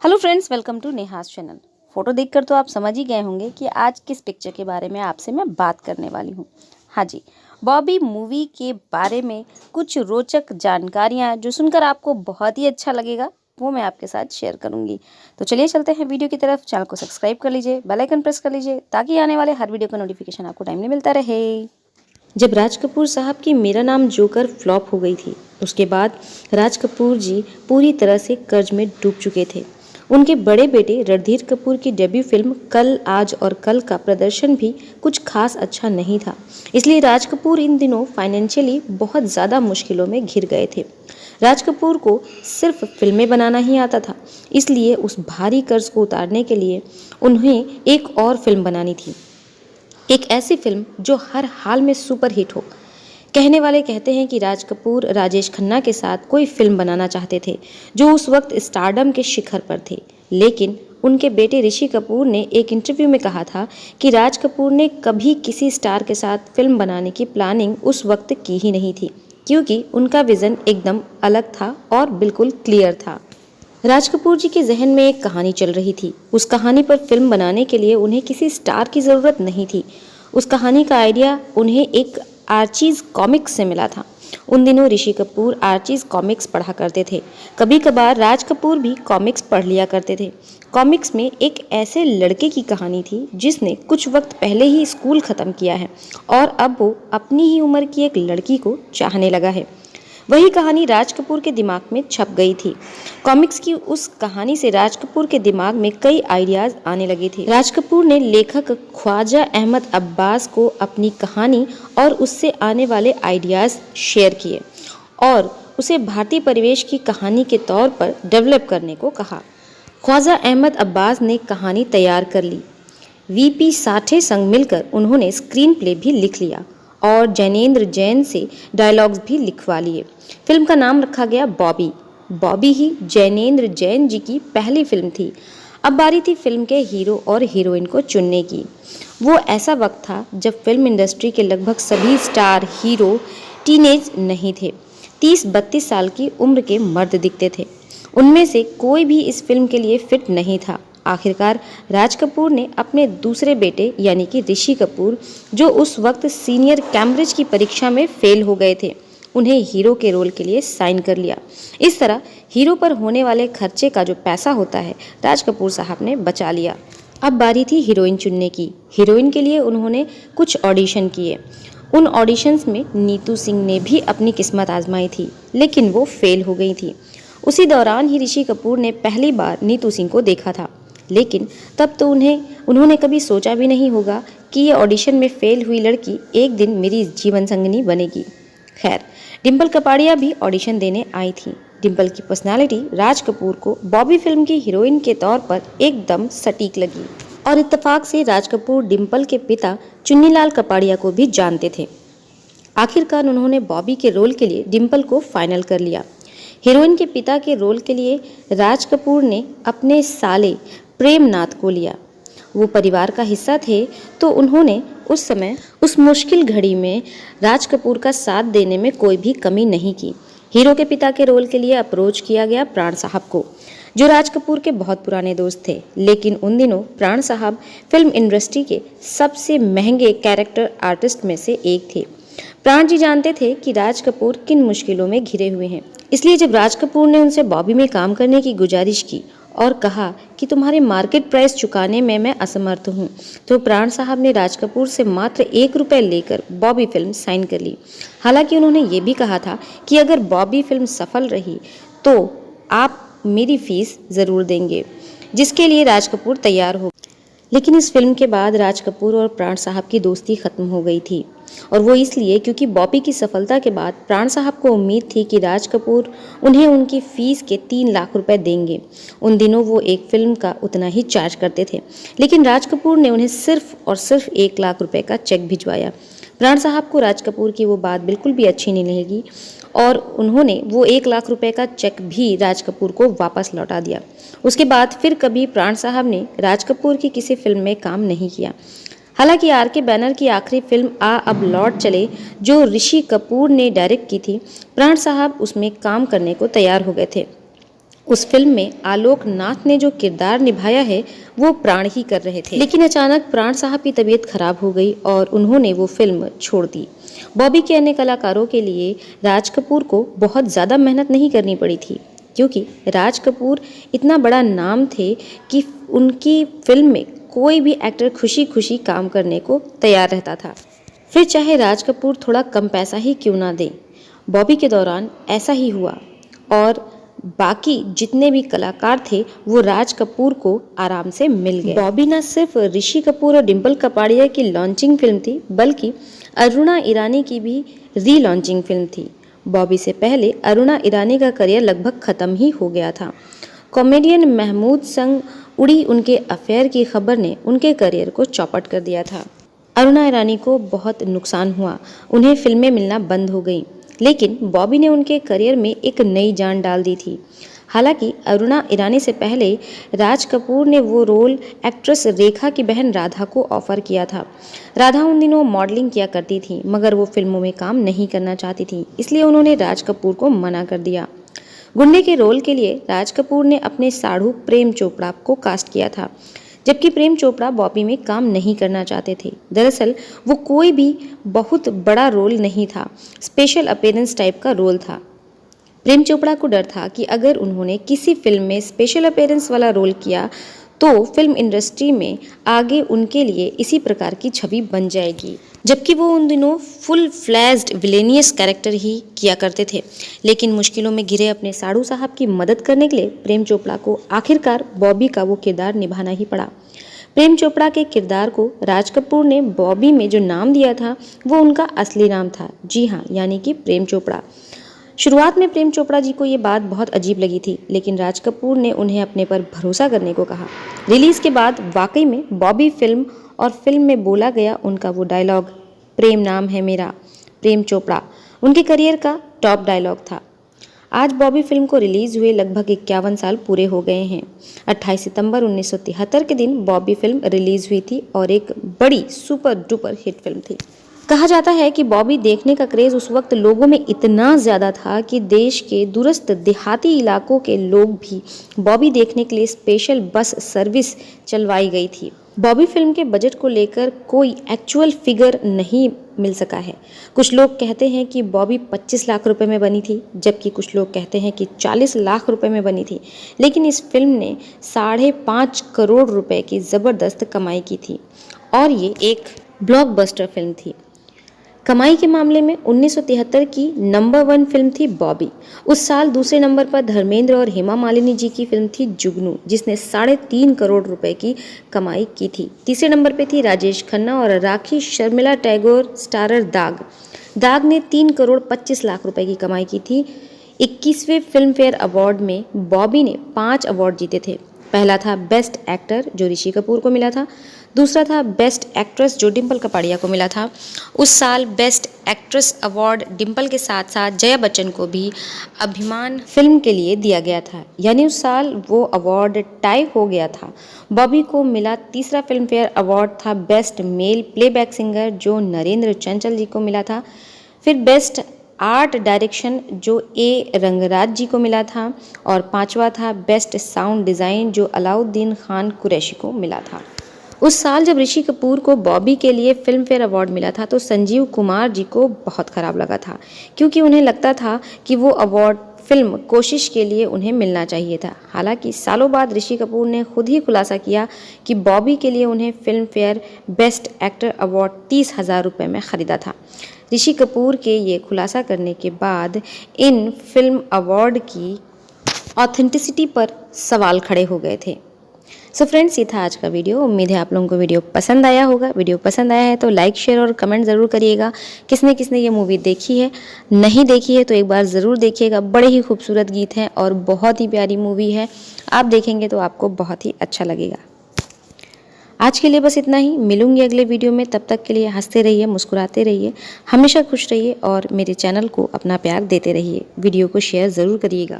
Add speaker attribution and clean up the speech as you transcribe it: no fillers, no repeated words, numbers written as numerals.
Speaker 1: Hello friends, welcome to Neha's channel. Photo देखकर तो आप समझ ही गए होंगे कि आज किस पिक्चर के बारे में आपसे मैं बात करने वाली हूँ। हाँ जी, बॉबी मूवी के बारे में कुछ रोचक जानकारियाँ जो सुनकर आपको बहुत ही अच्छा लगेगा, वो मैं आपके साथ शेयर करूँगी। तो चलिए चलते हैं वीडियो की तरफ। चैनल को सब्सक्राइब कर लीजिए, बेल आइकन प्रेस कर लीजिए ताकि आने वाले हर वीडियो का नोटिफिकेशन आपको टाइमली मिलता रहे। जब राज कपूर साहब की मेरा नाम जोकर फ्लॉप हो गई थी, उसके बाद राज कपूर जी पूरी तरह से कर्ज में डूब चुके थे। उनके बड़े बेटे रणधीर कपूर की डेब्यू फिल्म कल आज और कल का प्रदर्शन भी कुछ खास अच्छा नहीं था, इसलिए राज कपूर इन दिनों फाइनेंशियली बहुत ज़्यादा मुश्किलों में घिर गए थे। राज कपूर को सिर्फ फिल्में बनाना ही आता था, इसलिए उस भारी कर्ज को उतारने के लिए उन्हें एक और फिल्म बनानी थी, एक ऐसी फिल्म जो हर हाल में सुपर हिट हो। कहने वाले कहते हैं कि राज कपूर राजेश खन्ना के साथ कोई फिल्म बनाना चाहते थे, जो उस वक्त स्टारडम के शिखर पर थे। लेकिन उनके बेटे ऋषि कपूर ने एक इंटरव्यू में कहा था कि राज कपूर ने कभी किसी स्टार के साथ फिल्म बनाने की प्लानिंग उस वक्त की ही नहीं थी, क्योंकि उनका विजन एकदम अलग था और बिल्कुल क्लियर था। राज कपूर जी के जहन में एक कहानी चल रही थी। उस कहानी पर फिल्म बनाने के लिए उन्हें किसी स्टार की ज़रूरत नहीं थी। उस कहानी का आइडिया उन्हें एक आर्चीज़ कॉमिक्स से मिला था। उन दिनों ऋषि कपूर आर्चीज़ कॉमिक्स पढ़ा करते थे। कभी कभार राज कपूर भी कॉमिक्स पढ़ लिया करते थे। कॉमिक्स में एक ऐसे लड़के की कहानी थी जिसने कुछ वक्त पहले ही स्कूल ख़त्म किया है और अब वो अपनी ही उम्र की एक लड़की को चाहने लगा है। वही कहानी राज कपूर के दिमाग में छप गई थी। कॉमिक्स की उस कहानी से राज कपूर के दिमाग में कई आइडियाज आने लगे थे। राज कपूर ने लेखक ख्वाजा अहमद अब्बास को अपनी कहानी और उससे आने वाले आइडियाज शेयर किए और उसे भारतीय परिवेश की कहानी के तौर पर डेवलप करने को कहा। ख्वाजा अहमद अब्बास ने कहानी तैयार कर ली। वीपी साठे संग मिलकर उन्होंने स्क्रीन प्ले भी लिख लिया और जैनेंद्र जैन से डायलॉग्स भी लिखवा लिए। फिल्म का नाम रखा गया बॉबी। बॉबी ही जैनेंद्र जैन जी की पहली फिल्म थी। अब बारी थी फिल्म के हीरो और हीरोइन को चुनने की। वो ऐसा वक्त था जब फिल्म इंडस्ट्री के लगभग सभी स्टार हीरो टीनेज नहीं थे, 30-32 साल की उम्र के मर्द दिखते थे। उनमें से कोई भी इस फिल्म के लिए फिट नहीं था। आखिरकार राज कपूर ने अपने दूसरे बेटे यानी कि ऋषि कपूर, जो उस वक्त सीनियर कैम्ब्रिज की परीक्षा में फेल हो गए थे, उन्हें हीरो के रोल के लिए साइन कर लिया। इस तरह हीरो पर होने वाले खर्चे का जो पैसा होता है, राज कपूर साहब ने बचा लिया। अब बारी थी हीरोइन चुनने की। हीरोइन के लिए उन्होंने कुछ ऑडिशन किए। उन ऑडिशंस में नीतू सिंह ने भी अपनी किस्मत आजमाई थी, लेकिन वो फेल हो गई थी। उसी दौरान ही ऋषि कपूर ने पहली बार नीतू सिंह को देखा था, लेकिन तब तो उन्होंने कभी सोचा भी नहीं होगा कि ये ऑडिशन में फेल हुई लड़की एक दिन मेरी जीवन संगिनी बनेगी। खैर, डिम्पल कपाड़िया भी ऑडिशन देने आई थी। डिम्पल की पर्सनालिटी राज कपूर को बॉबी फिल्म की हीरोइन के तौर पर एकदम सटीक लगी और इत्तेफाक से राज कपूर डिम्पल के पिता चुन्नीलाल कपाड़िया को भी जानते थे। आखिरकार उन्होंने बॉबी के रोल के लिए डिम्पल को फाइनल कर लिया। हीरोइन के पिता के रोल के लिए राज कपूर ने अपने साले प्रेमनाथ को लिया। वो परिवार का हिस्सा थे, तो उन्होंने उस समय उस मुश्किल घड़ी में राज कपूर का साथ देने में कोई भी कमी नहीं की। हीरो के पिता के रोल के लिए अप्रोच किया गया प्राण साहब को, जो राज कपूर के बहुत पुराने दोस्त थे। लेकिन उन दिनों प्राण साहब फिल्म इंडस्ट्री के सबसे महंगे कैरेक्टर आर्टिस्ट में से एक थे। प्राण जी जानते थे कि राज कपूर किन मुश्किलों में घिरे हुए हैं, इसलिए जब राज कपूर ने उनसे बॉबी में काम करने की गुजारिश की और कहा कि तुम्हारे मार्केट प्राइस चुकाने में मैं असमर्थ हूँ, तो प्राण साहब ने राज कपूर से मात्र 1 रुपये लेकर बॉबी फिल्म साइन कर ली। हालांकि उन्होंने ये भी कहा था कि अगर बॉबी फिल्म सफल रही तो आप मेरी फीस ज़रूर देंगे, जिसके लिए राज कपूर तैयार हो। लेकिन इस फिल्म के बाद राज कपूर और प्राण साहब की दोस्ती खत्म हो गई थी, और वो इसलिए क्योंकि बॉबी की सफलता के बाद प्राण साहब को उम्मीद थी कि राज कपूर उन्हें उनकी फीस के 3 लाख रुपए देंगे। उन दिनों वो एक फिल्म का उतना ही चार्ज करते थे, लेकिन राज कपूर ने उन्हें सिर्फ और सिर्फ 1 लाख रुपए का चेक भिजवाया। प्राण साहब को राज कपूर की वो बात बिल्कुल भी अच्छी नहीं लगी और उन्होंने वो 1 लाख रुपए का चेक भी राज कपूर को वापस लौटा दिया। उसके बाद फिर कभी प्राण साहब ने राज कपूर की किसी फिल्म में काम नहीं किया। हालांकि आर.के. बैनर की आखिरी फिल्म आ अब लौट चले, जो ऋषि कपूर ने डायरेक्ट की थी, प्राण साहब उसमें काम करने को तैयार हो गए थे। उस फिल्म में आलोक नाथ ने जो किरदार निभाया है वो प्राण ही कर रहे थे, लेकिन अचानक प्राण साहब की तबीयत खराब हो गई और उन्होंने वो फिल्म छोड़ दी। बॉबी के अन्य कलाकारों के लिए राज कपूर को बहुत ज़्यादा मेहनत नहीं करनी पड़ी थी, क्योंकि राज कपूर इतना बड़ा नाम थे कि उनकी फिल्म में कोई भी एक्टर खुशी खुशी काम करने को तैयार रहता था, फिर चाहे राज कपूर थोड़ा कम पैसा ही क्यों ना दें। बॉबी के दौरान ऐसा ही हुआ और बाकी जितने भी कलाकार थे वो राज कपूर को आराम से मिल गए। बॉबी न सिर्फ ऋषि कपूर और डिम्पल कपाड़िया की लॉन्चिंग फिल्म थी, बल्कि अरुणा ईरानी की भी री लॉन्चिंग फिल्म थी। बॉबी से पहले अरुणा ईरानी का करियर लगभग खत्म ही हो गया था। कॉमेडियन महमूद संग उड़ी उनके अफेयर की खबर ने उनके करियर को चौपट कर दिया था। अरुणा ईरानी को बहुत नुकसान हुआ, उन्हें फिल्में मिलना बंद हो गईं, लेकिन बॉबी ने उनके करियर में एक नई जान डाल दी थी। हालांकि अरुणा ईरानी से पहले राज कपूर ने वो रोल एक्ट्रेस रेखा की बहन राधा को ऑफर किया था। राधा उन दिनों मॉडलिंग किया करती थी, मगर वो फिल्मों में काम नहीं करना चाहती थी, इसलिए उन्होंने राज कपूर को मना कर दिया। गुंडे के रोल के लिए राज कपूर ने अपने साढ़ू प्रेम चोपड़ा को कास्ट किया था, जबकि प्रेम चोपड़ा बॉबी में काम नहीं करना चाहते थे। दरअसल वो कोई भी बहुत बड़ा रोल नहीं था, स्पेशल अपीयरेंस टाइप का रोल था। प्रेम चोपड़ा को डर था कि अगर उन्होंने किसी फिल्म में स्पेशल अपीयरेंस वाला रोल किया तो फिल्म इंडस्ट्री में आगे उनके लिए इसी प्रकार की छवि बन जाएगी, जबकि वो उन दिनों फुल फ्लैज्ड विलेनियस कैरेक्टर ही किया करते थे। लेकिन मुश्किलों में घिरे अपने साड़ू साहब की मदद करने के लिए प्रेम चोपड़ा को आखिरकार बॉबी का वो किरदार निभाना ही पड़ा। प्रेम चोपड़ा के किरदार को राज कपूर ने बॉबी में जो नाम दिया था वो उनका असली नाम था, जी हाँ, यानी कि प्रेम चोपड़ा। शुरुआत में प्रेम चोपड़ा जी को ये बात बहुत अजीब लगी थी, लेकिन राज कपूर ने उन्हें अपने पर भरोसा करने को कहा। रिलीज के बाद वाकई में बॉबी फिल्म और फिल्म में बोला गया उनका वो डायलॉग, प्रेम नाम है मेरा, प्रेम चोपड़ा, उनके करियर का टॉप डायलॉग था। आज बॉबी फिल्म को रिलीज हुए लगभग 51 साल पूरे हो गए हैं। 28 सितंबर 1973 के दिन बॉबी फिल्म रिलीज हुई थी और एक बड़ी सुपर डुपर हिट फिल्म थी। कहा जाता है कि बॉबी देखने का क्रेज उस वक्त लोगों में इतना ज़्यादा था कि देश के दूरस्थ देहाती इलाकों के लोग भी बॉबी देखने के लिए स्पेशल बस सर्विस चलवाई गई थी। बॉबी फिल्म के बजट को लेकर कोई एक्चुअल फिगर नहीं मिल सका है। कुछ लोग कहते हैं कि बॉबी 25 लाख रुपए में बनी थी, जबकि कुछ लोग कहते हैं कि 40 लाख रुपए में बनी थी, लेकिन इस फिल्म ने 5.5 करोड़ रुपए की ज़बरदस्त कमाई की थी और ये एक ब्लॉकबस्टर फिल्म थी। कमाई के मामले में 1973 की नंबर 1 फिल्म थी बॉबी। उस साल दूसरे नंबर पर धर्मेंद्र और हेमा मालिनी जी की फिल्म थी जुगनू, जिसने 3.5 करोड़ रुपए की कमाई की थी। तीसरे नंबर पे थी राजेश खन्ना और राखी शर्मिला टैगोर स्टारर दाग। दाग ने 3 करोड़ 25 लाख रुपए की कमाई की थी। 21वें फिल्म फेयर अवार्ड में बॉबी ने 5 अवार्ड जीते थे। पहला था बेस्ट एक्टर जो ऋषि कपूर को मिला था, दूसरा था बेस्ट एक्ट्रेस जो डिम्पल कपाड़िया को मिला था। उस साल बेस्ट एक्ट्रेस अवार्ड डिम्पल के साथ साथ जया बच्चन को भी अभिमान फिल्म के लिए दिया गया था, यानी उस साल वो अवार्ड टाई हो गया था। बॉबी को मिला तीसरा फिल्म फेयर अवार्ड था बेस्ट मेल प्लेबैक सिंगर जो नरेंद्र चंचल जी को मिला था। फिर बेस्ट आर्ट डायरेक्शन जो ए रंगराज जी को मिला था और पांचवा था बेस्ट साउंड डिज़ाइन जो अलाउद्दीन खान कुरैशी को मिला था। उस साल जब ऋषि कपूर को बॉबी के लिए फिल्म फेयर अवार्ड मिला था तो संजीव कुमार जी को बहुत ख़राब लगा था, क्योंकि उन्हें लगता था कि वो अवार्ड फिल्म कोशिश के लिए उन्हें मिलना चाहिए था। हालांकि सालों बाद ऋषि कपूर ने खुद ही खुलासा किया कि बॉबी के लिए उन्हें film fair best actor award 30,000 रुपये में ख़रीदा था। ऋषि कपूर के ये खुलासा करने के बाद इन फिल्म अवार्ड की ऑथेंटिसिटी पर सवाल खड़े हो गए थे। सो फ्रेंड्स, ये था आज का वीडियो। उम्मीद है आप लोगों को वीडियो पसंद आया होगा। वीडियो पसंद आया है तो लाइक शेयर और कमेंट ज़रूर करिएगा। किसने किसने ये मूवी देखी है, नहीं देखी है तो एक बार ज़रूर देखिएगा। बड़े ही खूबसूरत गीत हैं और बहुत ही प्यारी मूवी है। आप देखेंगे तो आपको बहुत ही अच्छा लगेगा। आज के लिए बस इतना ही। मिलूंगी अगले वीडियो में। तब तक के लिए हंसते रहिए, मुस्कुराते रहिए, हमेशा खुश रहिए और मेरे चैनल को अपना प्यार देते रहिए। वीडियो को शेयर ज़रूर करिएगा।